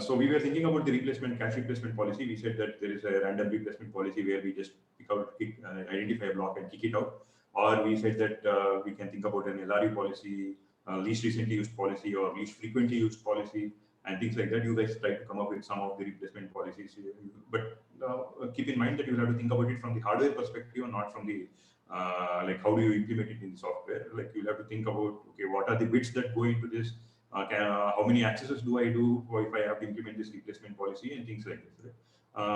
So we were thinking about the cache replacement policy. We said that there is a random replacement policy where we just identify a block and kick it out. Or we said that we can think about an LRU policy, least recently used policy, or least frequently used policy, and things like that. You guys try to come up with some of the replacement policies. But keep in mind that you have to think about it from the hardware perspective and not from the like how do you implement it in the software. Like you have to think about, okay, what are the bits that go into this, how many accesses do I do, or if I have to implement this replacement policy and things like this. Right?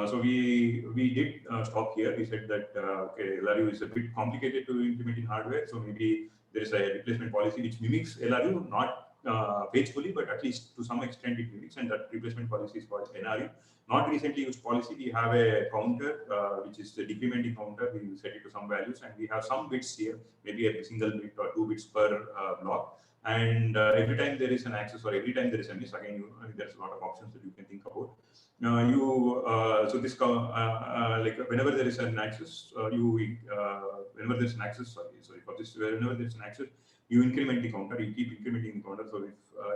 So we did stop here. We said that okay, LRU is a bit complicated to implement in hardware, so maybe there is a replacement policy which mimics LRU, not faithfully, but at least to some extent it mimics, and that replacement policy is called NRU. Not recently used policy. We have a counter which is a decrementing counter. We set it to some values, and we have some bits here, maybe a single bit or 2 bits per block. And every time there is an access or every time there is a miss, again, there's a lot of options that you can think about. So this like whenever there is an access, whenever there's an access, sorry for this, whenever there's an access, you increment the counter, you keep incrementing the counter. So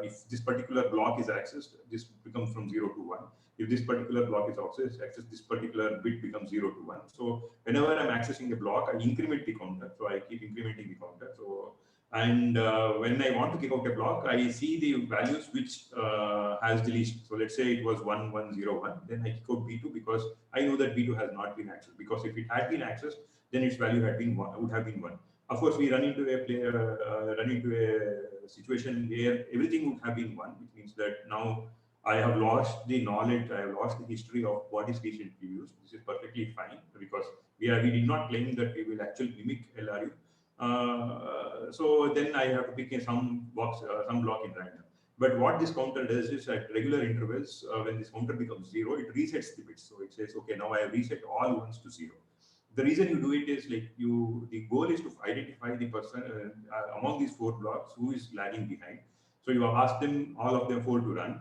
if this particular block is accessed, this becomes from 0 to 1. If this particular block is accessed, this particular bit becomes 0 to 1. So whenever I'm accessing a block, I increment the counter. So I keep incrementing the counter. So and when I want to kick out a block, I see the values which has the least. So let's say it was 1101, then I kick out B2 because I know that B2 has not been accessed. Because if it had been accessed, then its value had been would have been 1. Of course, we run into a situation where everything would have been 1, which means that now I have lost the knowledge, I have lost the history of what is recently used. This is perfectly fine because we did not claim that we will actually mimic LRU. So then I have to pick some block in random. But what this counter does is at regular intervals, when this counter becomes 0, it resets the bits. So it says, okay, now I have reset all ones to 0. The reason you do it is like the goal is to identify the person among these 4 blocks who is lagging behind. So you ask them, all of them 4 to run.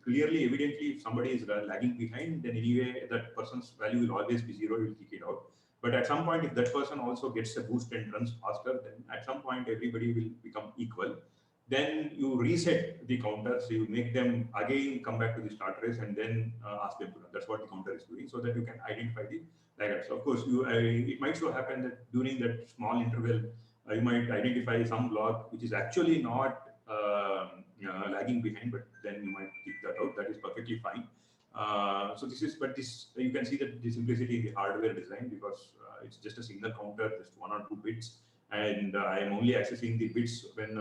Clearly, evidently, if somebody is lagging behind, then anyway that person's value will always be 0. You will kick it out. But at some point, if that person also gets a boost and runs faster, then at some point everybody will become equal. Then you reset the counter, so you make them again come back to the start race and then ask them to run. That's what the counter is doing, so that you can identify the laggards. Of course, it might so happen that during that small interval, you might identify some block which is actually not lagging behind, but then you might kick that out. That is perfectly fine. So this you can see that the simplicity in the hardware design, because it's just a single counter, just 1 or 2 bits, and I am only accessing the bits when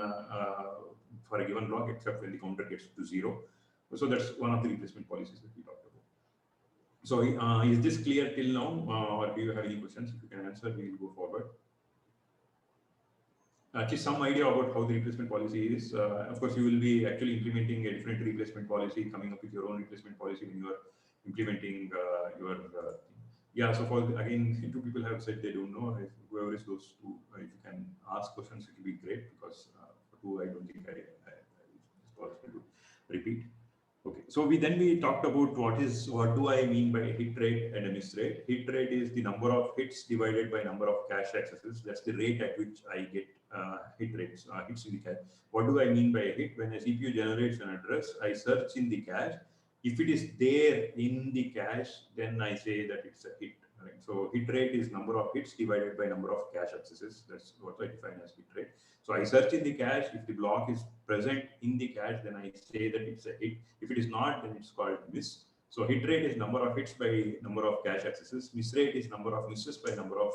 for a given block, except when the counter gets to 0. So that's one of the replacement policies that we talked about. So is this clear till now, or do you have any questions? If you can answer, we will go forward. At least some idea about how the replacement policy is. Of course, you will be actually implementing a different replacement policy, coming up with your own replacement policy when you are implementing your. Yeah, so for again, 2 people have said they don't know. If whoever is those 2, if you can ask questions, it will be great, because for 2, I don't think it's possible to repeat. Okay, so we talked about what do I mean by hit rate and a miss rate. Hit rate is the number of hits divided by number of cache accesses. That's the rate at which I get hit rates, hits in the cache. What do I mean by a hit? When a CPU generates an address, I search in the cache. If it is there in the cache, then I say that it's a hit. Right? So hit rate is number of hits divided by number of cache accesses. That's what I define as hit rate. So I search in the cache. If the block is present in the cache, then I say that it's a hit. If it is not, then it's called miss. So hit rate is number of hits by number of cache accesses. Miss rate is number of misses by number of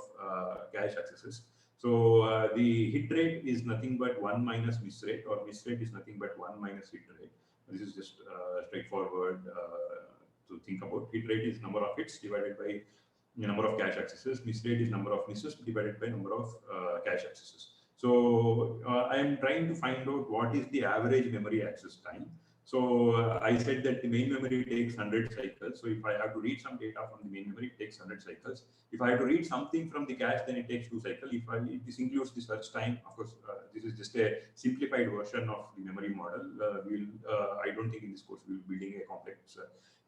cache accesses. So the hit rate is nothing but 1 minus miss rate, or miss rate is nothing but 1 minus hit rate. This is just straightforward to think about. Hit rate is number of hits divided by number of cache accesses. Miss rate is number of misses divided by number of cache accesses. So I am trying to find out what is the average memory access time. So I said that the main memory takes 100 cycles. So if I have to read some data from the main memory, it takes 100 cycles. If I have to read something from the cache, then it takes 2 cycles. If this includes the search time, of course, this is just a simplified version of the memory model. I don't think in this course we'll be building a complex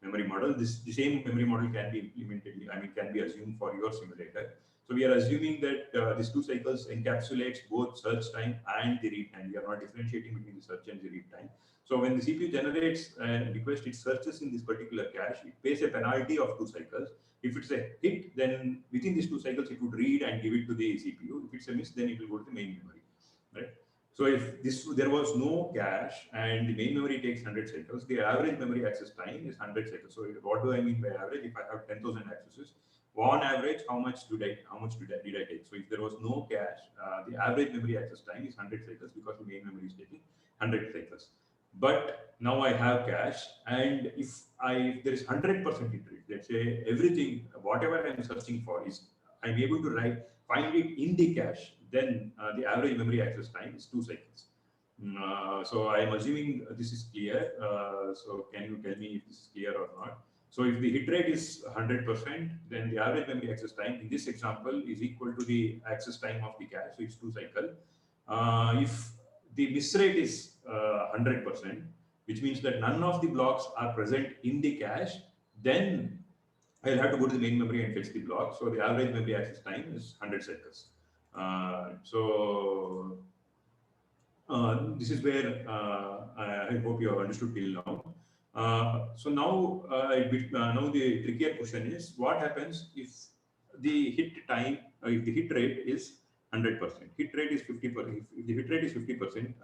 memory model. The same memory model can be implemented, can be assumed for your simulator. So we are assuming that these 2 cycles encapsulates both search time and the read time. We are not differentiating between the search and the read time. So when the CPU generates a request, it searches in this particular cache, it pays a penalty of 2 cycles. If it's a hit, then within these 2 cycles, it would read and give it to the CPU. If it's a miss, then it will go to the main memory, right? So if there was no cache and the main memory takes 100 cycles, the average memory access time is 100 cycles. So what do I mean by average? If I have 10,000 accesses, on average, how much did I take? So if there was no cache, the average memory access time is 100 cycles because the main memory is taking 100 cycles. But now I have cache, and if there is 100% hit rate, let's say everything, whatever I'm searching for is, I'm able to find it in the cache, then the average memory access time is 2 cycles. So I'm assuming this is clear. So can you tell me if this is clear or not? So if the hit rate is 100%, then the average memory access time in this example is equal to the access time of the cache, so it's 2 cycles. If the miss rate is 100%, which means that none of the blocks are present in the cache, then I'll have to go to the main memory and fetch the block. So the average memory access time is 100 cycles. This is where I hope you have understood till now. So now, now the trickier question is, what happens if the hit time, if the hit rate is 100%? Hit rate is 50%. If the hit rate is 50%,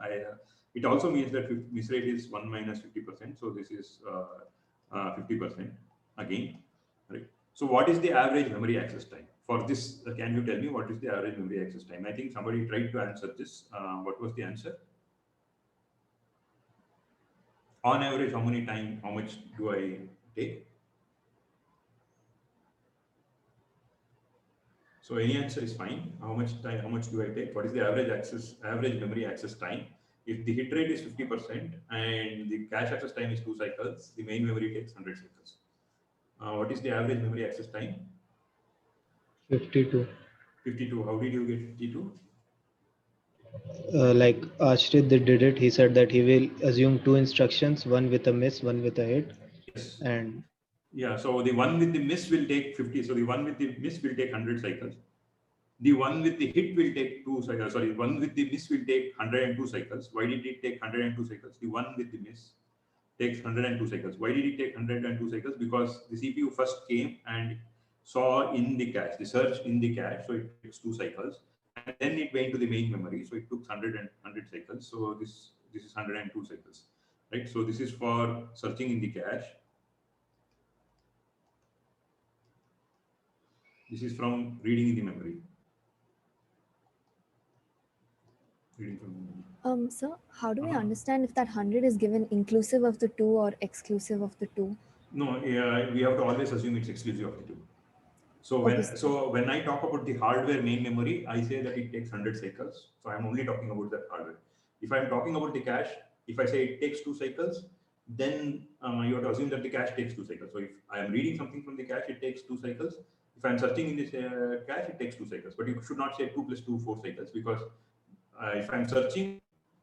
it also means that miss rate is 1 minus 50%. So this is 50% again, right? So what is the average memory access time? For this, can you tell me what is the average memory access time? I think somebody tried to answer this. What was the answer? On average, how much do I take? So any answer is fine. How much do I take? What is the average memory access time? If the hit rate is 50% and the cache access time is 2 cycles, the main memory takes 100 cycles. What is the average memory access time? 52. 52. How did you get 52? Like Ashrit did it. He said that he will assume 2 instructions, one with a miss, one with a hit. Yes. And yeah, so the one with the miss will take 50. So the one with the miss will take 100 cycles. The one with the hit will take 2 cycles. Sorry, one with the miss will take 102 cycles. Why did it take 102 cycles? The one with the miss takes 102 cycles. Why did it take 102 cycles? Because the CPU first came and saw in the cache, the search in the cache, so it takes 2 cycles, and then it went to the main memory, so it took 100 cycles. So this is 102 cycles, right? So this is for searching in the cache. This is from reading in the memory. So how do we understand if that 100 is given inclusive of the 2 or exclusive of the 2? No, we have to always assume it's exclusive of the 2. So when I talk about the hardware main memory, I say that it takes 100 cycles. So I'm only talking about that hardware. If I'm talking about the cache, if I say it takes 2 cycles, then you have to assume that the cache takes 2 cycles. So if I am reading something from the cache, it takes 2 cycles. If I'm searching in this cache, it takes 2 cycles. But you should not say 2 plus 2, 4 cycles, because if I'm searching,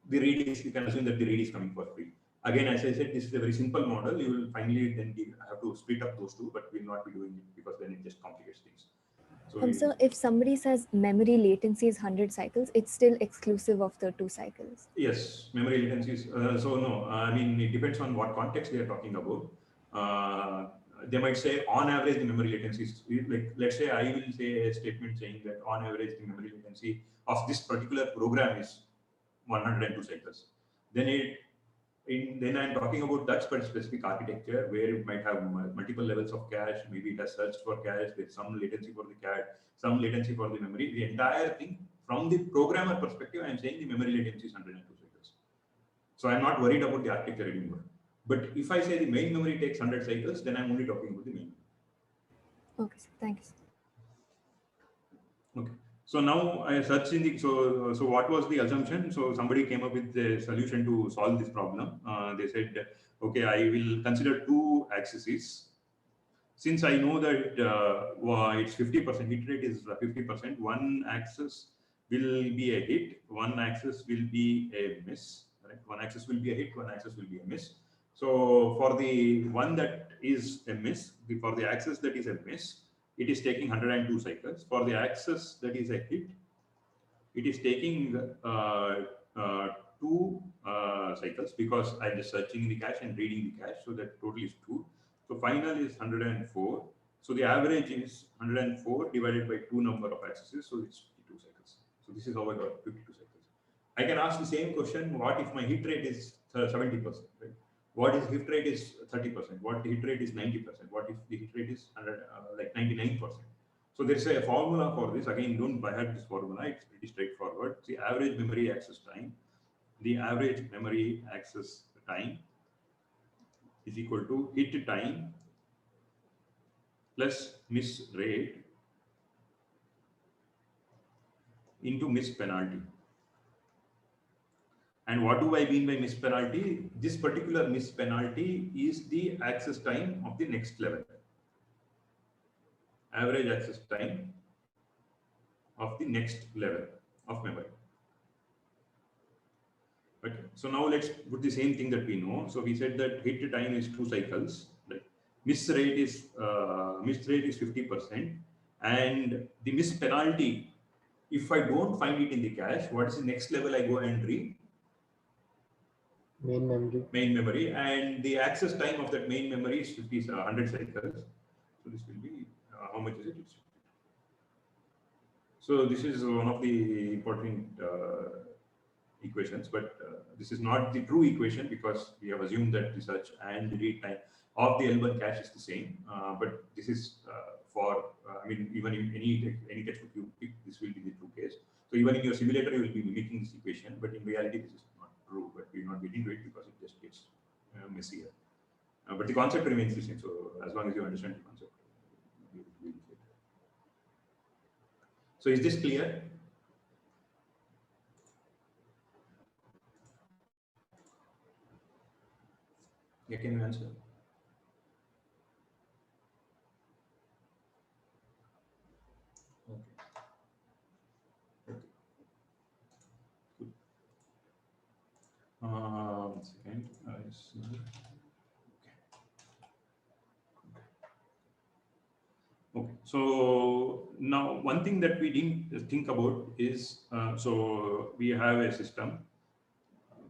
you can assume that the read is coming for free. Again, as I said, this is a very simple model. You will finally then have to split up those two, but we'll not be doing it because then it just complicates things. So if somebody says memory latency is 100 cycles, it's still exclusive of the 2 cycles? Yes, memory latency is, so no, I mean, it depends on what context they are talking about. They might say on average the memory latency is, like, let's say I will say a statement saying that on average the memory latency of this particular program is 102 cycles. Then I'm talking about that specific architecture where it might have multiple levels of cache. Maybe it has searched for cache. There's some latency for the cache, some latency for the memory. The entire thing, from the programmer perspective, I'm saying the memory latency is 102 cycles. So I'm not worried about the architecture anymore. But if I say the main memory takes 100 cycles, then I'm only talking about the main memory. Okay, thanks. Okay. So now I searched in the, so what was the assumption? So somebody came up with a solution to solve this problem. They said, okay, I will consider 2 axes. Since I know that it's 50%, hit rate is 50%, one axis will be a hit, one axis will be a miss, right? One axis will be a hit, one axis will be a miss. So for the one that is a miss, for the axis that is a miss, it is taking 102 cycles. For the access that is a hit, it is taking 2 cycles, because I'm just searching the cache and reading the cache. So that total is 2. So final is 104. So the average is 104 divided by 2 number of accesses. So it's 52 cycles. So this is how I got 52 cycles. I can ask the same question: what if my hit rate is 70%? Right? What if hit rate is 30%? What if the hit rate is 90%? What if the hit rate is 99%? So there's a formula for this. Again, don't buy this formula. It's pretty straightforward. The average memory access time. The average memory access time is equal to hit time plus miss rate into miss penalty. And what do I mean by miss penalty? This particular miss penalty is the access time of the next level. Average access time of the next level of memory. Okay. So now let's put the same thing that we know. So we said that hit time is 2 cycles. Right? Miss rate is 50%, and the miss penalty, if I don't find it in the cache, what is the next level I go and read? Main memory. Main memory, and the access time of that main memory is 100 cycles. So this will be how much is it? So this is one of the important equations, but this is not the true equation, because we have assumed that the search and the read time of the L1 cache is the same. But this is for I mean, even in any textbook you pick, this will be the true case. So even in your simulator, you will be mimicking this equation, but in reality, this is not true. But we will not get into it because it just gets messier. But the concept remains the same. So as long as you understand the concept, you will get it. So is this clear? Yeah, can you answer? Okay. Okay. Good. 1 second. I see. Okay. So now one thing that we didn't think about is, so we have a system,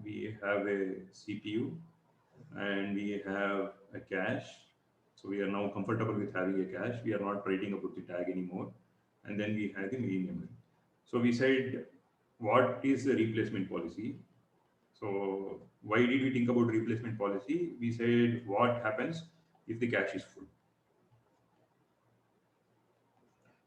we have a CPU, and we have a cache. So we are now comfortable with having a cache. We are not writing about the tag anymore. And then we have the main memory. So we said, what is the replacement policy? So why did we think about replacement policy? We said, what happens if the cache is full?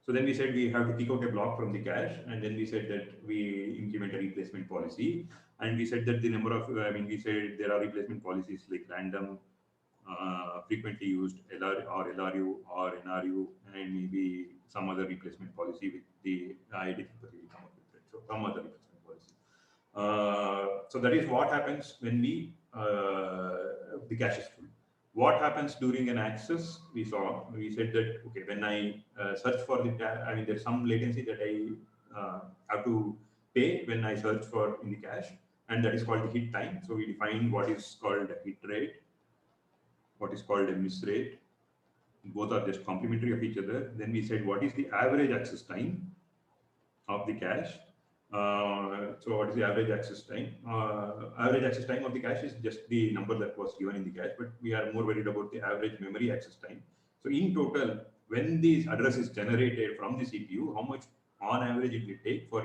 So then we said we have to pick out a block from the cache, and then we said that we implement a replacement policy. And we said that the number of, we said there are replacement policies like random, frequently used LRU or NRU, and maybe some other replacement policy with the identity we come up with. So some other replacement policy. So that is what happens when we the cache is full. What happens during an access? We said that, okay, when I search for the tag, there's some latency that I have to pay when I search for in the cache, and that is called the hit time. So we define what is called a hit rate, what is called a miss rate. Both are just complementary of each other. Then we said, what is the average access time of the cache? So what is the average access time? Average access time of the cache is just the number that was given in the cache, but we are more worried about the average memory access time. So in total, when this address is generated from the CPU, how much on average it will take for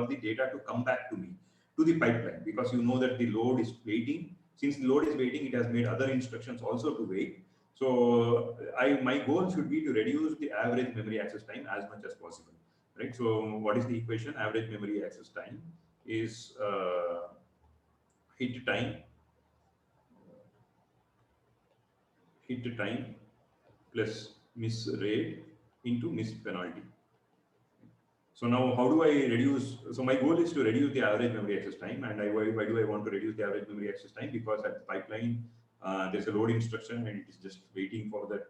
the data to come back to me, to the pipeline, because you know that the load is waiting. Since the load is waiting, it has made other instructions also to wait. So my goal should be to reduce the average memory access time as much as possible. Right. So what is the equation? Average memory access time is hit time plus miss rate into miss penalty. So now how do I reduce? So my goal is to reduce the average memory access time. And why do I want to reduce the average memory access time? Because at the pipeline, there's a load instruction, and it is just waiting for that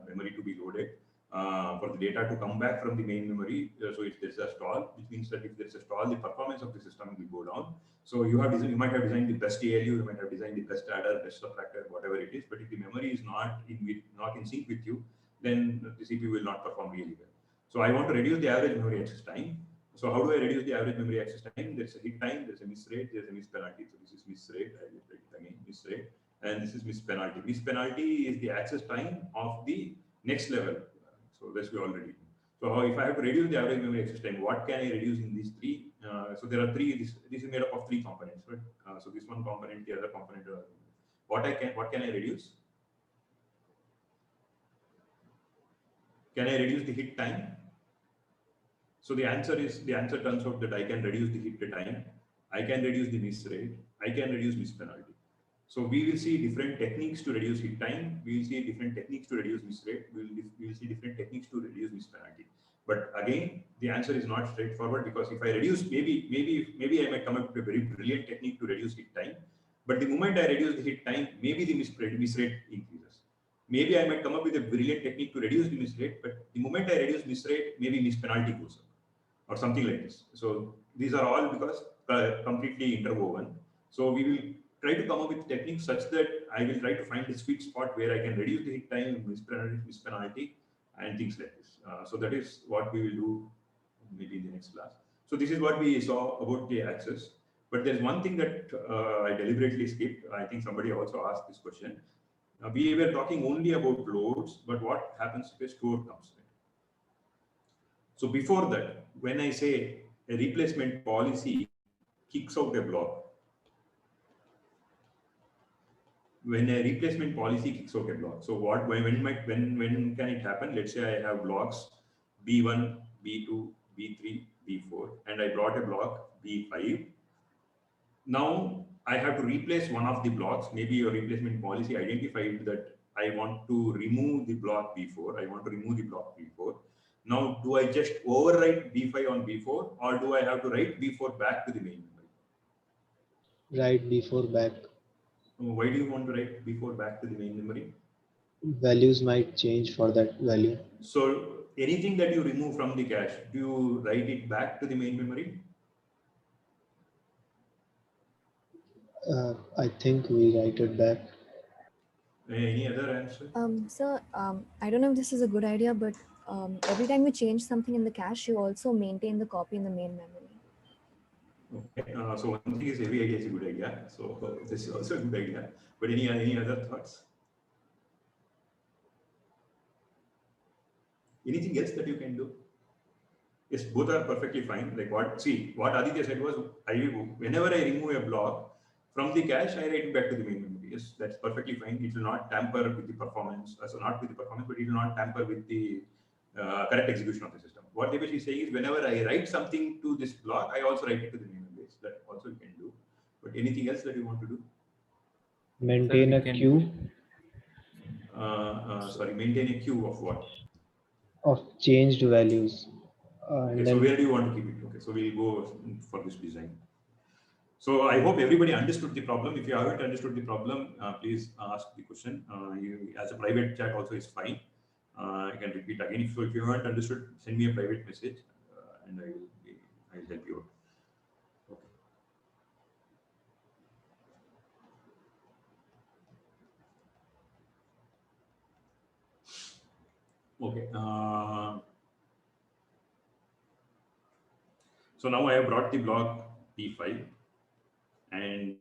memory to be loaded. For the data to come back from the main memory. So if there's a stall, which means that if there's a stall, the performance of the system will go down. So you might have designed the best ALU, you might have designed the best adder, best subtractor, whatever it is. But if the memory is not in sync with you, then the CPU will not perform really well. So I want to reduce the average memory access time. So how do I reduce the average memory access time? There's a hit time, there's a miss rate, there's a miss penalty. So this is miss rate, I will write it again, miss rate, and this is miss penalty. Miss penalty is the access time of the next level. So this we already know. So if I have to reduce the average memory access time, what can I reduce in these three? So there are three. This is made up of three components, right? So this one component, the other component. What can I reduce? Can I reduce the hit time? So the answer turns out that I can reduce the hit time, I can reduce the miss rate, I can reduce miss penalty. So we will see different techniques to reduce hit time. We will see different techniques to reduce miss rate. We will see different techniques to reduce miss penalty. But again, the answer is not straightforward, because if I reduce, maybe I might come up with a very brilliant technique to reduce hit time. But the moment I reduce the hit time, maybe the miss rate increases. Maybe I might come up with a brilliant technique to reduce the miss rate, but the moment I reduce miss rate, maybe miss penalty goes up, or something like this. So these are all because completely interwoven. So we will try to come up with techniques such that I will try to find the sweet spot where I can reduce the hit time, miss penalty, and things like this. So that is what we will do maybe in the next class. So this is what we saw about the access. But there's one thing that I deliberately skipped. I think somebody also asked this question. We were talking only about loads, but what happens if a store comes in? So before that, when I say a replacement policy kicks out a block, when a replacement policy kicks out a block, so when can it happen? Let's say I have blocks B1, B2, B3, B4, and I brought a block B5. Now I have to replace one of the blocks. Maybe your replacement policy identified that I want to remove the block B4. I want to remove the block B4. Now, do I just overwrite B5 on B4, or do I have to write B4 back to the main memory? Write B4 back. Why do you want to write B4 back to the main memory? Values might change for that value. So anything that you remove from the cache, do you write it back to the main memory? I think we write it back. Any other answer? So I don't know if this is a good idea, but every time you change something in the cache, you also maintain the copy in the main memory. Okay. So one thing is every idea is a good idea. So this is also a good idea. But any other thoughts? Anything else that you can do? Yes, both are perfectly fine. Like what Aditya said was, whenever I remove a block from the cache, I write it back to the main memory. Yes, that's perfectly fine. It will not tamper with the performance. So not with the performance, but it will not tamper with the correct execution of the system. What Devesh is saying is, whenever I write something to this block, I also write it to the main memory. That also you can do. But anything else that you want to do? Maintain a queue Maintain a queue of what? of changed values. Okay, so where do you want to keep it? Okay, so we'll go for this design. So I hope everybody understood the problem. If you haven't understood the problem, please ask the question. As a private chat also is fine. I can repeat again. If you haven't understood, send me a private message, and I will help you out. Okay. So now I have brought the block P5, and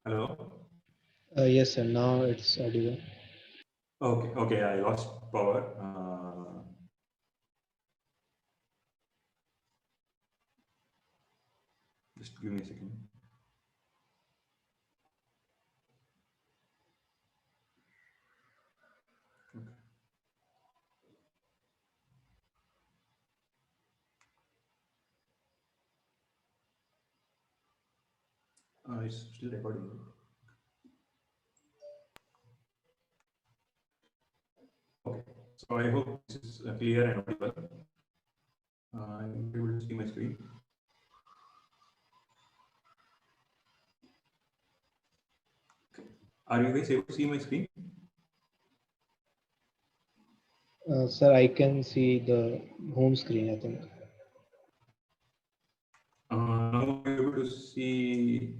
hello. Yes, sir. Now it's audible. Okay. I lost power. Just give me a second. Okay. It's still recording. Okay, so I hope this is clear and audible. I'm able to see my screen. Okay. Are you guys able to see my screen? Sir, I can see the home screen, I think. Now I'm able to see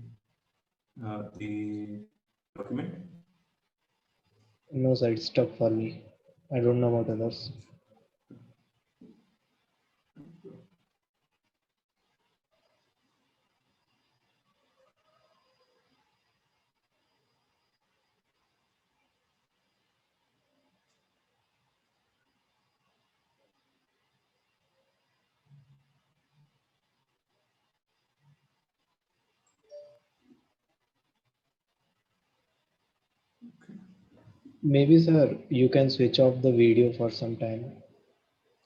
the document. No, sir, it's stuck for me. I don't know about others. Maybe, sir, you can switch off the video for some time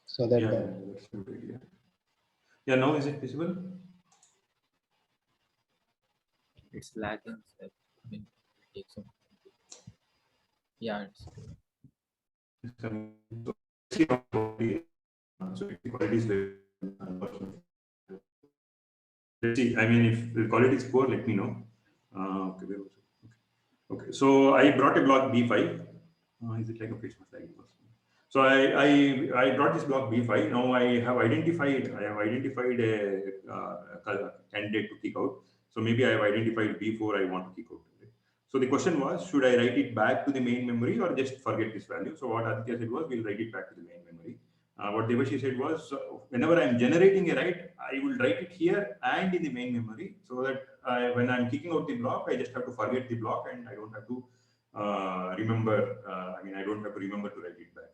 so that Yeah, the yeah, that's a good idea. Yeah, now is it visible? It's lagging. So, I mean, it takes some. Yeah, It's coming. So, see how so if the quality is very unfortunate. Let's see. I mean, if the quality is poor, let me know. Okay, where was it? Okay, so I brought a block B5. Is it like okay? It's not like it was. So I brought this block B5. Now I have identified a candidate to kick out. So maybe I have identified B4 I want to kick out. So the question was, should I write it back to the main memory or just forget this value? So what Aditya said was, we'll write it back to the main memory. What Devashi said was, whenever I'm generating a write, I will write it here and in the main memory, so that when I'm kicking out the block, I just have to forget the block and I don't have to remember. I don't have to remember to write it back.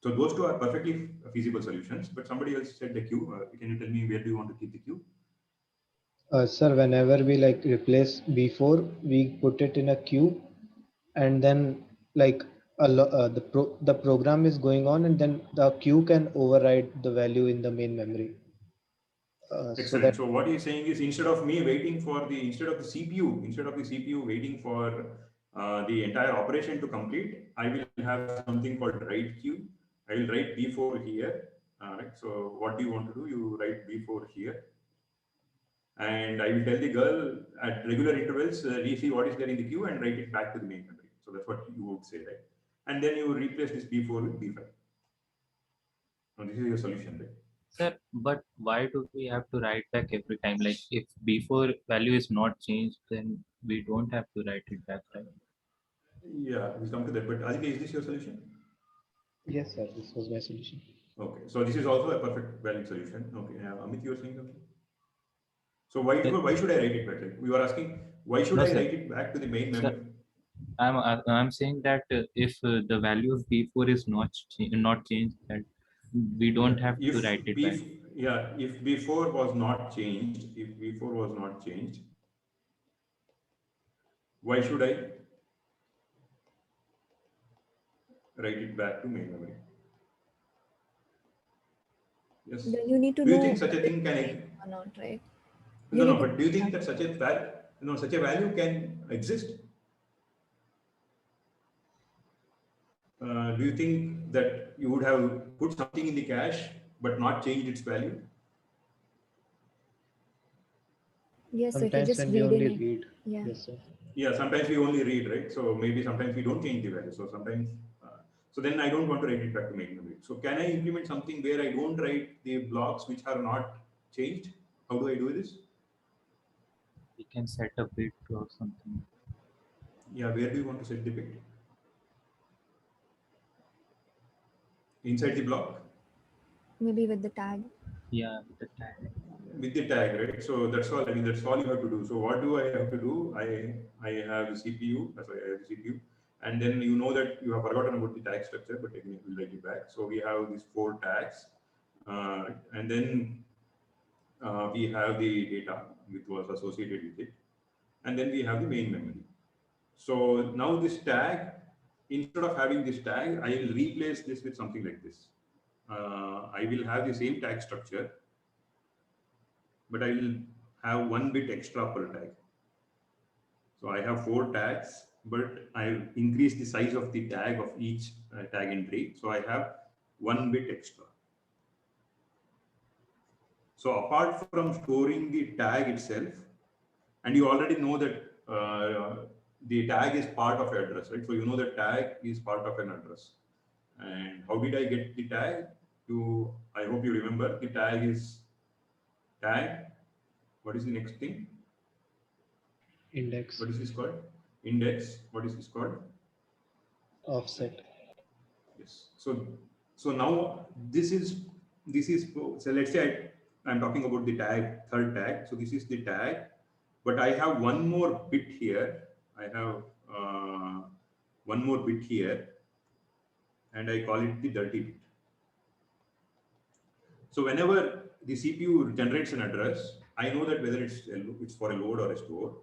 So those two are perfectly feasible solutions. But somebody else said the queue. Can you tell me where do you want to keep the queue? sir, whenever we like replace B4, we put it in a queue, and then like the program is going on, and then the queue can override the value in the main memory. So Excellent. that So what he's saying is, instead of the CPU waiting for the entire operation to complete, I will have something called write queue. I will write B4 here. Right. So what do you want to do? You write B4 here, and I will tell the girl at regular intervals, see what is there in the queue and write it back to the main memory. So that's what you would say, right? And then you replace this B4 with B5. Now this is your solution, right? sir, but why do we have to write back every time? Like if before value is not changed, then we don't have to write it back, right? Yeah, we'll come to that. But Aditya, is this your solution? yes, sir, this was my solution. Okay, so this is also a perfect valid solution. Okay, Amit, you were saying something. So why should I write it back? Like, we were asking, why should No, I sir. write it back to the main Sir, memory? I'm saying that if the value of B4 is not changed, that we don't have to write it back. If B4 was not changed, why should I write it back to main memory? Yes. Then you need to Do you know think such a what is thing there can? or not, right? No, You no. need to But do you think that such a value can exist? Do you think that you would have put something in the cache but not changed its value? Yes, so if you're Sometimes just when we only reading it. read, Yeah. yes, sir. Yeah, sometimes we only read, right? So maybe sometimes we don't change the value. So sometimes, so then I don't want to write it back to main memory. So can I implement something where I don't write the blocks which are not changed? How do I do this? We can set a bit or something. Yeah, where do you want to set the bit? Inside the block? Maybe with the tag. Yeah, the tag. With the tag, right? So that's all. I mean, that's all you have to do. So what do I have to do? I have the CPU. Sorry, I have the CPU, and then you know that you have forgotten about the tag structure, but again, we'll write it back. So we have these 4 tags, and then we have the data which was associated with it, and then we have the main memory. So now this tag, instead of having this tag, I will replace this with something like this. I will have the same tag structure, but I will have 1 bit extra per tag. So I have 4 tags, but I've increased the size of the tag of each tag entry. So I have 1 bit extra. So apart from storing the tag itself, and you already know that the tag is part of your address, right? So you know the tag is part of an address. And how did I get the tag? I hope you remember the tag is tag. What is the next thing? Index, What is this called? Index. What is this called? offset. Yes. So now this is so let's say I'm talking about the tag, third tag. So this is the tag, but I have one more bit here. I have one more bit here, and I call it the dirty bit. So whenever the CPU generates an address, I know that whether it's for a load or a store,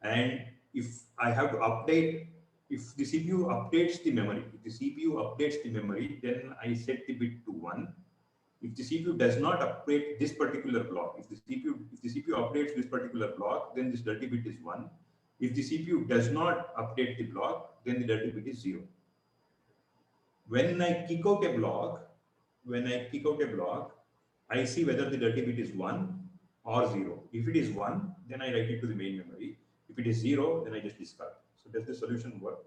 and if I have to update, if the CPU updates the memory, if the CPU updates the memory, then I set the bit to 1. If the CPU does not update this particular block, if the CPU updates this particular block, then this dirty bit is 1. If the CPU does not update the block, then the dirty bit is 0. When I kick out a block, I see whether the dirty bit is 1 or 0. If it is 1, then I write it to the main memory. If it is 0, then I just discard. So does the solution work?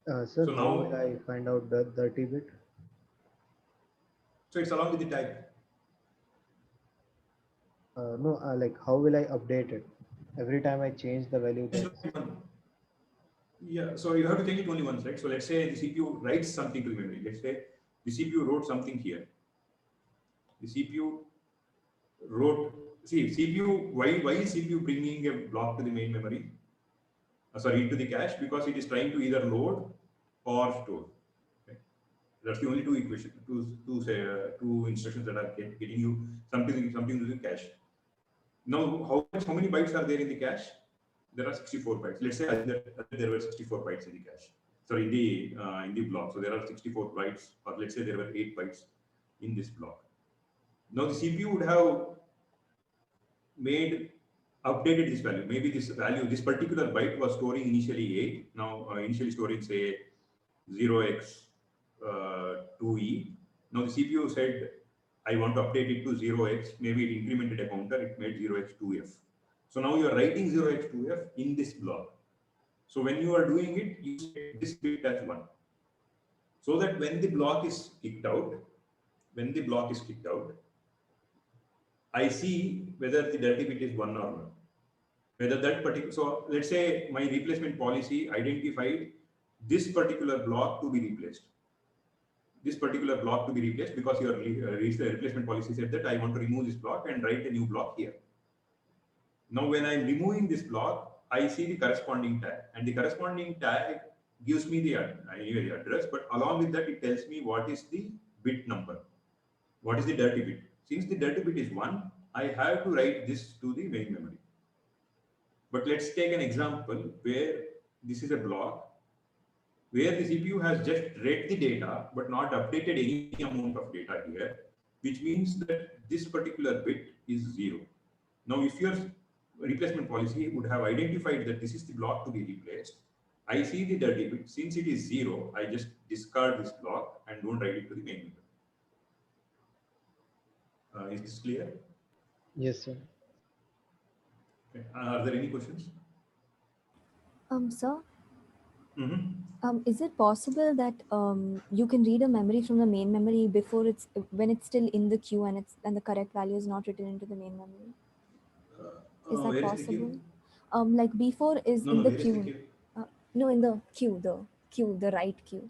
Sir, So how will now, I find out the dirty bit? so it's along with the tag. No, like how will I update it? Every time I change the value, It's that's only one. Yeah, so you have to change it only once, right? So let's say the CPU writes something to the memory. Let's say the CPU wrote something here. The CPU wrote, see, CPU, why is CPU bringing a block to the main memory? Sorry, into the cache, because it is trying to either load or store. Okay? That's the only two equations, two instructions that are getting you something to the cache. Now, how many bytes are there in the cache? There are 64 bytes. Let's say that there were 64 bytes in the cache. Sorry, in the block. So there are 64 bytes, or let's say there were 8 bytes in this block. Now the CPU would have made updated this value. Maybe this value, this particular byte was storing initially 8. Now initially storing say 0x2e. Now the CPU said, I want to update it to 0x. Maybe it incremented a counter. It made 0x2f. So now you are writing 0x2f in this block. So when you are doing it, you set this bit as 1. So that when the block is kicked out, I see whether the dirty bit is 1 or not. Whether that particular, so let's say my replacement policy identified this particular block to be replaced. Because your replacement policy said that I want to remove this block and write a new block here. Now, when I'm removing this block, I see the corresponding tag, and the corresponding tag gives me the address, but along with that, it tells me what is the bit number, what is the dirty bit. Since the dirty bit is 1, I have to write this to the main memory. But let's take an example where this is a block where the CPU has just read the data but not updated any amount of data here, which means that this particular bit is 0. Now, if your replacement policy would have identified that this is the block to be replaced, I see the dirty bit. Since it is 0, I just discard this block and don't write it to the main memory. Is this clear? yes, sir. Okay. Are there any questions? Sir, Mm-hmm. is it possible that you can read a memory from the main memory before when it's still in the queue and the correct value is not written into the main memory? Is that Where is the possible? queue? Like before is No, in the where is the queue. queue? No, in the queue, the right queue.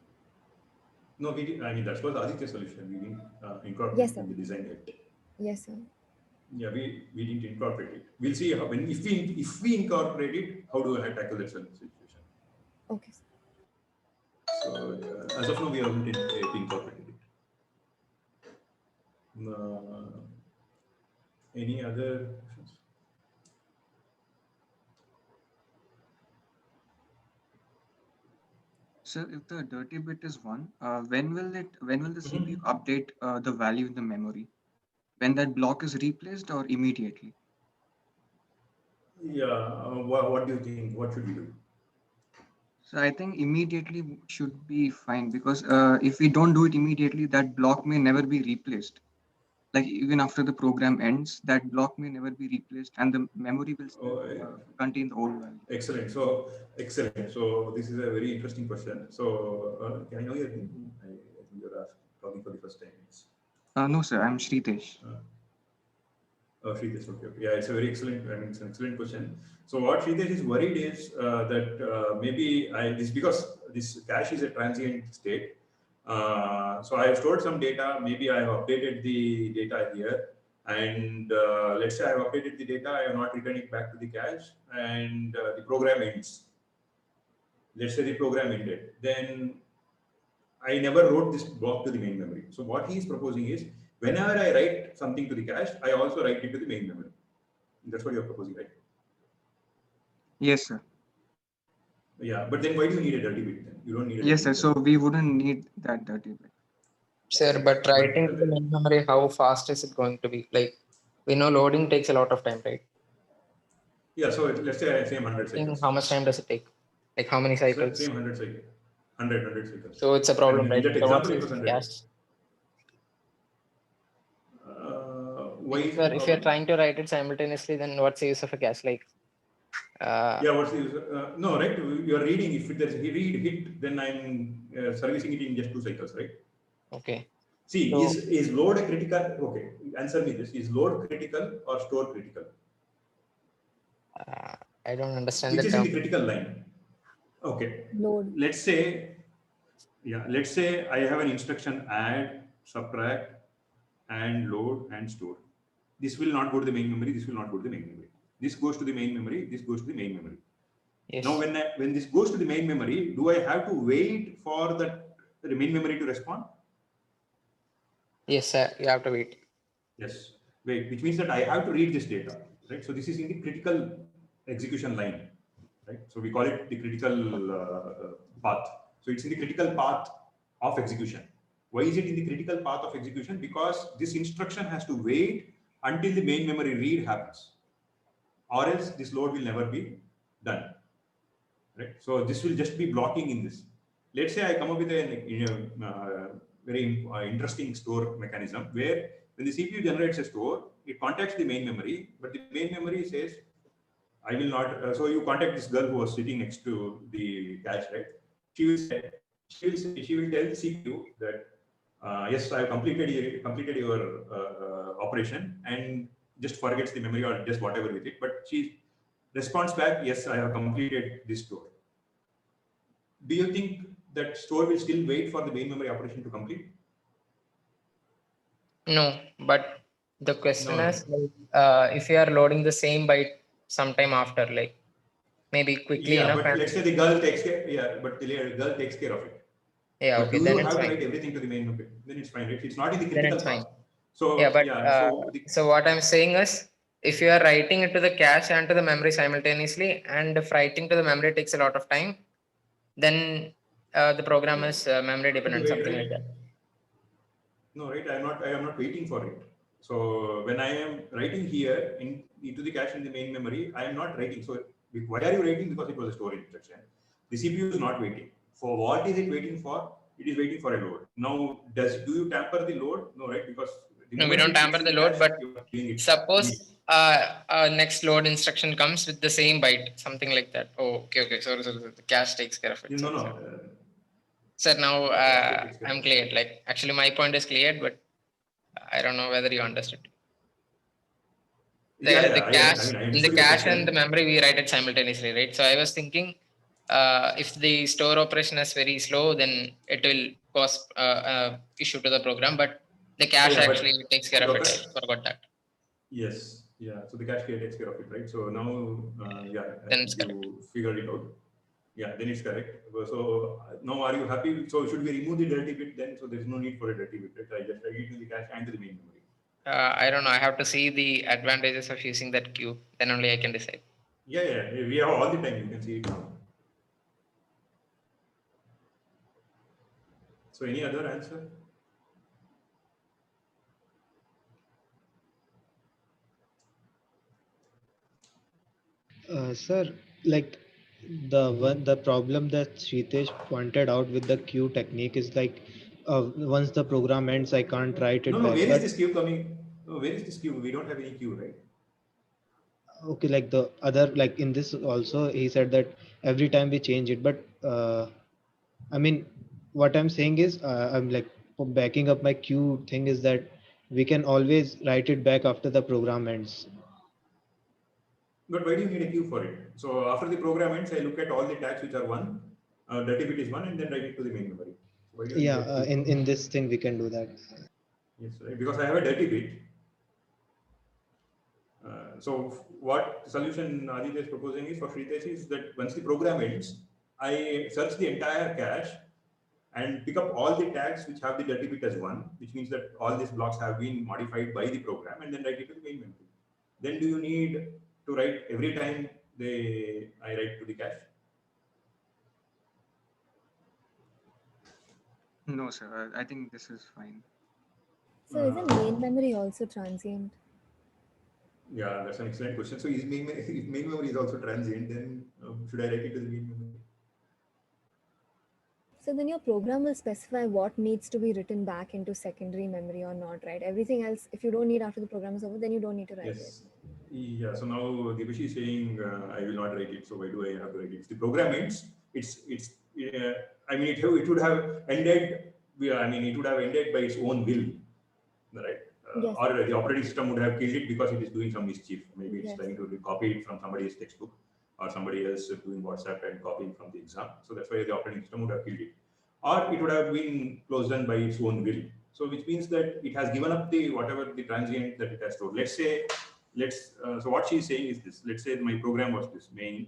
No, we did, I mean, that was Aditya's solution. We didn't incorporate Yes, it sir. in the design yet. Yes, sir. Yeah, we didn't incorporate it. We'll see how, if we incorporate it, how do I tackle that situation? Okay, sir. So as of now, we haven't incorporated it. Any other questions? So if the dirty bit is 1, when will the CPU Mhm. update the value in the memory? when that block is replaced or immediately? Yeah. What do you think? What should we do? So I think immediately should be fine, because if we don't do it immediately, that block may never be replaced. Like even after the program ends, that block may never be replaced, and the memory will still Oh, yeah. contain the old value. Excellent. So excellent. So this is a very interesting question. So can I know your name? I think you're talking for the first time. No, sir, I'm Shritesh. Shritesh, okay. Yeah, it's a very excellent. I mean, it's an excellent question. So what Shritesh is worried is that maybe this because this cache is a transient state. So I have stored some data. Maybe I have updated the data here, and let's say I have updated the data. I have not returned it back to the cache, and the program ends. Let's say the program ended. Then I never wrote this block to the main memory. So what he is proposing is, whenever I write something to the cache, I also write it to the main memory. That's what you're proposing, right? Yes, sir. Yeah, but then why do you need a dirty bit then? You don't need a Yes, dirty sir. bit. So we wouldn't need that dirty bit. Sir, but writing to the main memory, how fast is it going to be? Like, we know loading takes a lot of time, right? Yeah, so let's say I say 100 cycles. How much time does it take? Like, how many cycles? Same 100 cycles. 100 cycles. So it's a problem, And right? in that So what's example, it was the 100. cache? Why is If you're trying to write it simultaneously, then what's the use of a cache? Like, yeah, what's the no, right? You are reading. If there's a read hit, then I'm servicing it in just 2 cycles, right? okay. See, So- is load a critical? Okay, answer me this: is load critical or store critical? I don't understand Which the is in term. the critical line? Okay. Load. Let's say, yeah. Let's say I have an instruction add, subtract, and load and store. This will not go to the main memory. This will not go to the main memory. This goes to the main memory. This goes to the main memory. Yes. Now, when this goes to the main memory, do I have to wait for the main memory to respond? Yes, sir. You have to wait. Yes, wait, which means that I have to read this data, right? So this is in the critical execution line, right? So we call it the critical path. So it's in the critical path of execution. Why is it in the critical path of execution? Because this instruction has to wait until the main memory read happens, or else this load will never be done, right? So this will just be blocking in this. Let's say I come up with a very interesting store mechanism where when the CPU generates a store, it contacts the main memory, but the main memory says, I will not. So you contact this girl who was sitting next to the cache, right? She will tell the CPU that, yes, I have completed your operation, and just forgets the memory or just whatever with it. But she responds back, yes, I have completed this store. Do you think that store will still wait for the main memory operation to complete? No, but the question No. is, if you are loading the same byte sometime after, like maybe quickly Yeah, enough. but let's say the girl takes care. Yeah, but the girl takes care of it. Yeah, But okay, do then you it's have to fine. write everything to the main memory? Then it's fine, right? It's not in the Then critical it's fine. path. So Yeah, but so what I'm saying is, if you are writing it to the cache and to the memory simultaneously, and if writing to the memory takes a lot of time, then the program is memory dependent, wait, something right? like that. No, right? I am not waiting for it. So when I am writing here into the cache in the main memory, I am not writing. So why are you writing? Because it was a store instruction. The CPU is not waiting. For what is it waiting for? It is waiting for a load. Now, do you tamper the load? No, right? Because the No, we moment don't it hits tamper in the cache, load, but you are doing it. suppose next load instruction comes with the same byte, something like that. Oh, okay. Sorry. The cache takes care of it. No, no. Sir, now Cache takes care I'm of it. cleared. Like, actually, my point is cleared, but I don't know whether you understood. The cache, I in the understood your cache and question. the memory, we write it simultaneously, right? So I was thinking, if the store operation is very slow, then it will cause issue to the program. But the cache actually takes care of it. I forgot that. Yes, yeah. So the cache takes care of it, right? So now, I Then think it's correct. you figured it out. Yeah, then it's correct. So now, are you happy? So should we remove the dirty bit then? So there's no need for a dirty bit, right? I just write it to the cache and to the main memory. I don't know. I have to see the advantages of using that queue. Then only I can decide. Yeah. We have all the time. You can see it now. So any other answer? Sir, like the problem that Shritesh pointed out with the queue technique is like once the program ends, I can't write No, it no, back. where is But this queue coming? No, where is this queue? We don't have any queue, right? okay, like the other, like in this also, he said that every time we change it. But I mean, what I'm saying is, I'm like backing up my queue thing is that we can always write it back after the program ends. But why do you need a queue for it? So after the program ends, I look at all the tags which are one, dirty bit is one, and then write it to the main memory. So why do you need Yeah, a queue for in it? this thing we can do that. Yes, right. Because I have a dirty bit. So what solution Aditya is proposing is for Shritesh is that once the program ends, I search the entire cache and pick up all the tags which have the dirty bit as one, which means that all these blocks have been modified by the program, and then write it to the main memory. Then do you need to write every time I write to the cache? No, sir. I think this is fine. So isn't main memory also transient? Yeah, that's an excellent question. So is if main memory is also transient, then should I write it to the main memory? So then your program will specify what needs to be written back into secondary memory or not, right? Everything else, if you don't need after the program is over, then you don't need to write it. Yes. Yeah. So now Devashi is saying I will not write it. So why do I have to write it? If the program ends, it's. I mean, it would have ended. I mean, it would have ended by its own will, right? Yes. Or the operating system would have killed it because it is doing some mischief. Maybe it's Yes. trying to copy it from somebody's textbook, or somebody else doing WhatsApp and copying from the exam. So that's why the operating system would have killed it, or it would have been closed down by its own will. So which means that it has given up the whatever the transient that it has stored. Let's say, so what she is saying is this. Let's say my program was this main,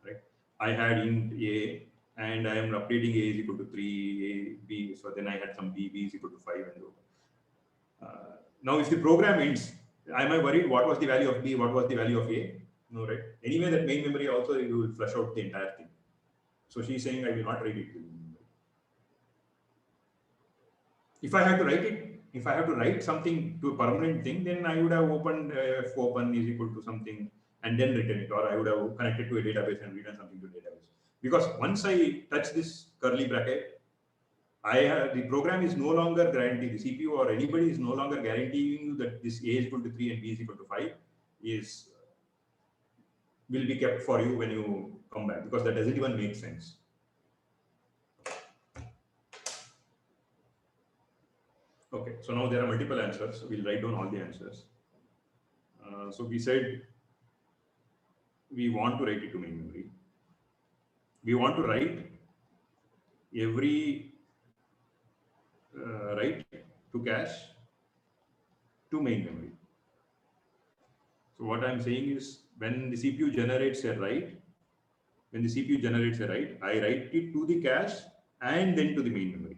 right? I had int a, and I am updating a is equal to 3, a b. So then I had some b is equal to 5, and now if the program ends, am I worried what was the value of b, what was the value of a? No, right? Anyway, that main memory also you will flush out the entire thing. So she's saying I will not write it to the main memory. If I have to write it, if I have to write something to a permanent thing, then I would have opened f open is equal to something and then written it, or I would have connected to a database and written something to a database. Because once I touch this curly bracket, the program is no longer guaranteeing, the CPU or anybody is no longer guaranteeing you that this a is equal to 3 and b is equal to 5 is will be kept for you when you come back, because that doesn't even make sense. Okay, so now there are multiple answers. We'll write down all the answers. So we said we want to write it to main memory. We want to write every write to cache to main memory. So what I'm saying is when the CPU generates a write, I write it to the cache and then to the main memory.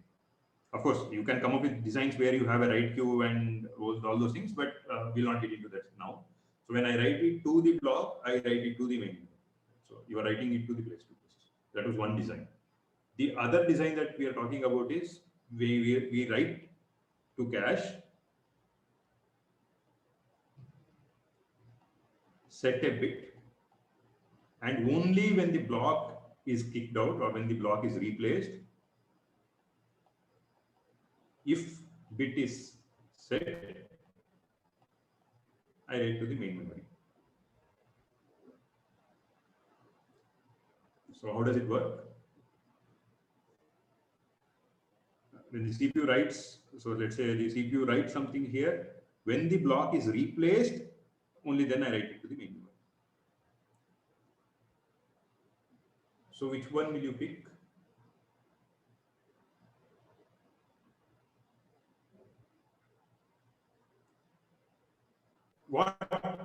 Of course, you can come up with designs where you have a write queue and all those things, but we'll not get into that now. So when I write it to the block, I write it to the main memory. So you are writing it to the place to places. That was one design. The other design that we are talking about is we write to cache, set a bit, and only when the block is kicked out or when the block is replaced, if bit is set, I write to the main memory. So how does it work? When the CPU writes, so let's say the CPU writes something here, when the block is replaced, only then I write it to the main memory. So which one will you pick? What?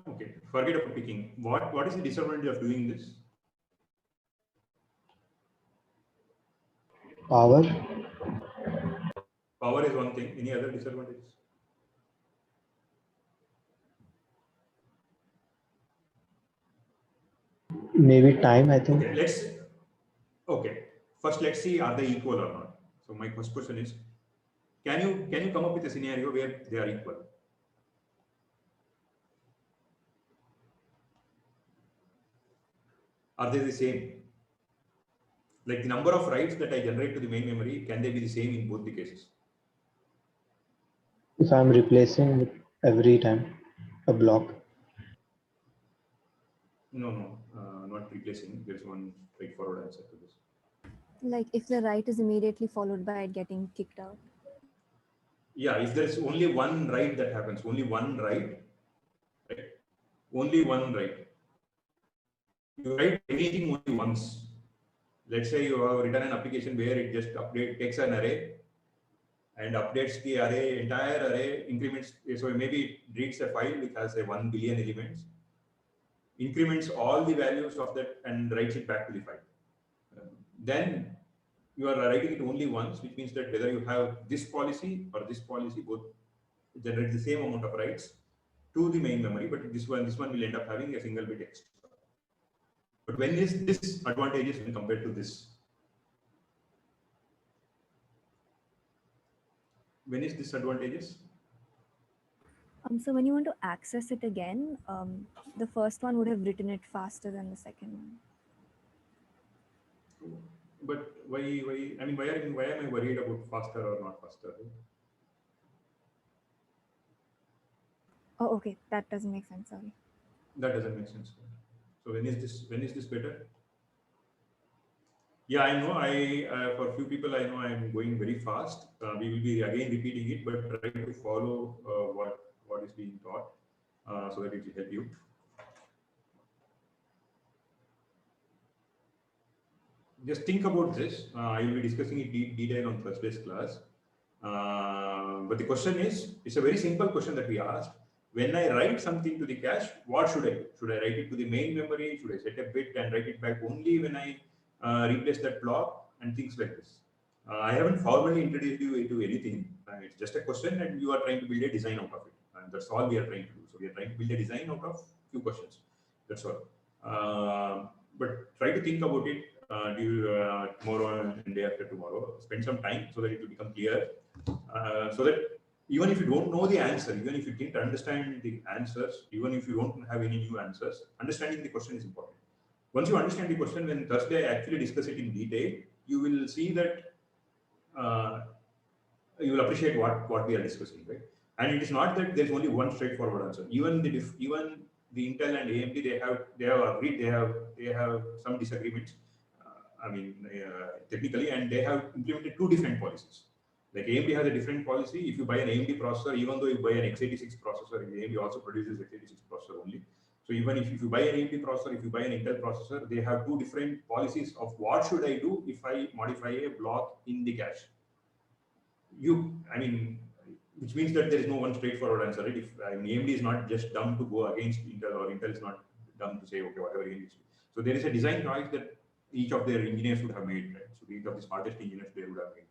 Okay, forget about picking. What is the disadvantage of doing this? Power. Power is one thing. Any other disadvantages? Maybe time, I think. Okay. First, let's see are they equal or not. So my first question is, can you come up with a scenario where they are equal? Are they the same? Like the number of writes that I generate to the main memory, can they be the same in both the cases? If I'm replacing every time a block. No, not replacing. There's one straightforward answer to this. Like if the write is immediately followed by it getting kicked out. Yeah, if there's only one write that happens, only one write, right? Only one write. You write anything only once. Let's say you have written an application where it just takes an array and updates the array, entire array, increments. So maybe it reads a file which has a 1 billion elements, increments all the values of that and writes it back to the file. Then you are writing it only once, which means that whether you have this policy or this policy, both generate the same amount of writes to the main memory, but this one will end up having a single bit extra. But when is this advantageous when compared to this? When is this advantageous? So when you want to access it again, the first one would have written it faster than the second one. But why? I mean, why am I worried about faster or not faster? Oh, okay, that doesn't make sense. Sorry. That doesn't make sense. So when is this better? Yeah, I know. For a few people, I know I'm going very fast. We will be again repeating it, but try to follow what is being taught so that it will help you. Just think about this. I will be discussing it in detail on Thursday's class. But the question is, it's a very simple question that we asked. When I write something to the cache, what should I do? Should I write it to the main memory? Should I set a bit and write it back only when I replace that block and things like this? I haven't formally introduced you to anything. It's just a question and you are trying to build a design out of it. And that's all we are trying to do. So we are trying to build a design out of few questions. That's all. But try to think about it tomorrow and day after tomorrow. Spend some time so that it will become clear. So that even if you don't know the answer, even if you didn't understand the answers, even if you don't have any new answers, understanding the question is important. Once you understand the question, when Thursday I actually discuss it in detail, you will see that you will appreciate what we are discussing, right? And it is not that there is only one straightforward answer. Even the Intel and AMD, they have agreed, they have some disagreements. Technically, and they have implemented two different policies. Like AMD has a different policy. If you buy an AMD processor, even though you buy an x86 processor, AMD also produces x86 processor only. So even if you buy an AMD processor, if you buy an Intel processor, they have two different policies of what should I do if I modify a block in the cache. Which means that there is no one straightforward answer. Right? AMD is not just dumb to go against Intel, or Intel is not dumb to say, okay, whatever AMD is. So there is a design choice that each of their engineers would have made, right? So each of the smartest engineers they would have made.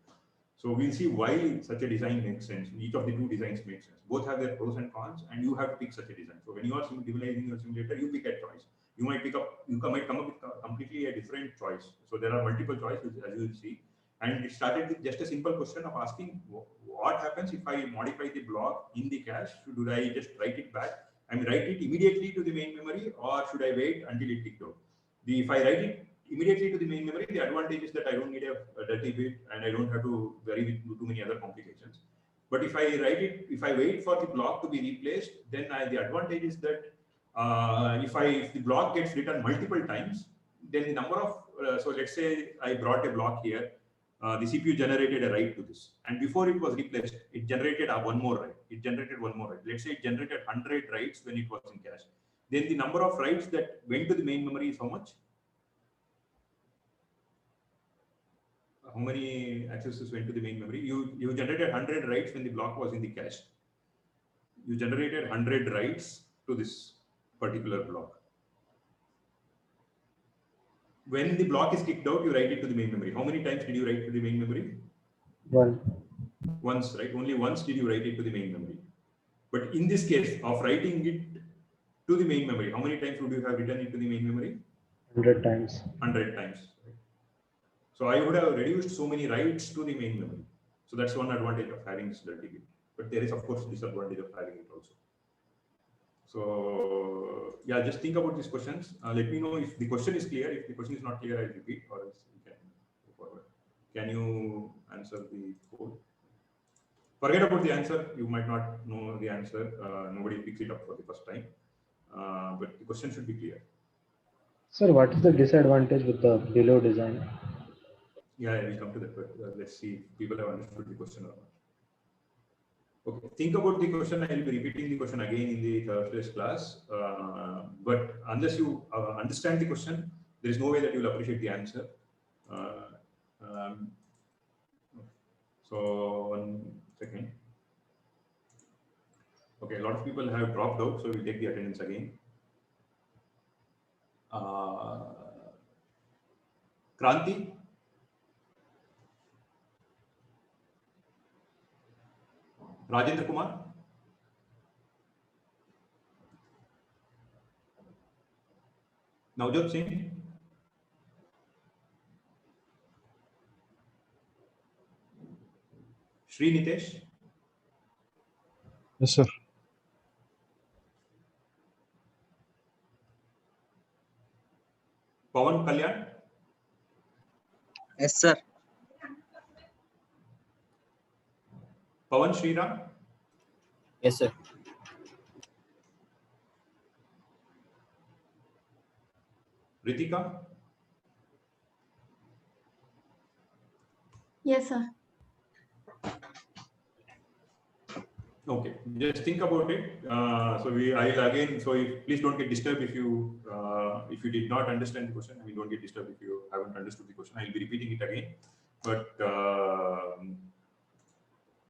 So we'll see why such a design makes sense. Each of the two designs makes sense. Both have their pros and cons, and you have to pick such a design. So when you are designing your simulator, you pick a choice. You might come up with completely a different choice. So there are multiple choices, as you will see. And it started with just a simple question of asking, what happens if I modify the block in the cache? Should I just write it back? Write it immediately to the main memory, or should I wait until it ticked out? If I write it immediately to the main memory, the advantage is that I don't need a dirty bit and I don't have to worry with too many other complications. But if I wait for the block to be replaced, then the advantage is that if the block gets written multiple times, then the number of, so let's say I brought a block here, the CPU generated a write to this. And before it was replaced, it generated one more write. Let's say it generated 100 writes when it was in cache. Then the number of writes that went to the main memory is how much? How many accesses went to the main memory? You generated 100 writes when the block was in the cache. You generated 100 writes to this particular block. When the block is kicked out, you write it to the main memory. How many times did you write to the main memory? Once, right? Only once did you write it to the main memory. But in this case of writing it to the main memory, how many times would you have written it to the main memory? 100 times. 100 times. Right? So I would have reduced so many writes to the main memory. So that's one advantage of having this dirty bit. But there is, of course, disadvantage of having it also. So yeah, just think about these questions. Let me know if the question is clear. If the question is not clear, I'll repeat, or else we can go forward. Can you answer the code? Forget about the answer. You might not know the answer. Nobody picks it up for the first time. But the question should be clear. Sir, what is the disadvantage with the below design? Yeah, we'll come to that. But let's see if people have understood the question or not. Okay, think about the question. I will be repeating the question again in the Thursday's class. But unless you understand the question, there is no way that you will appreciate the answer. So 1 second. Okay, a lot of people have dropped out, so we'll take the attendance again. Kranti? Rajendra Kumar? Navjot Singh? Sri Nitesh? Yes, sir. Pawan Kalyan? Yes, sir. Pawan Sriram? Yes, sir. Ritika? Yes, sir. Okay, just think about it. I'll again. So please don't get disturbed if you did not understand the question. I mean, don't get disturbed if you haven't understood the question. I'll be repeating it again, but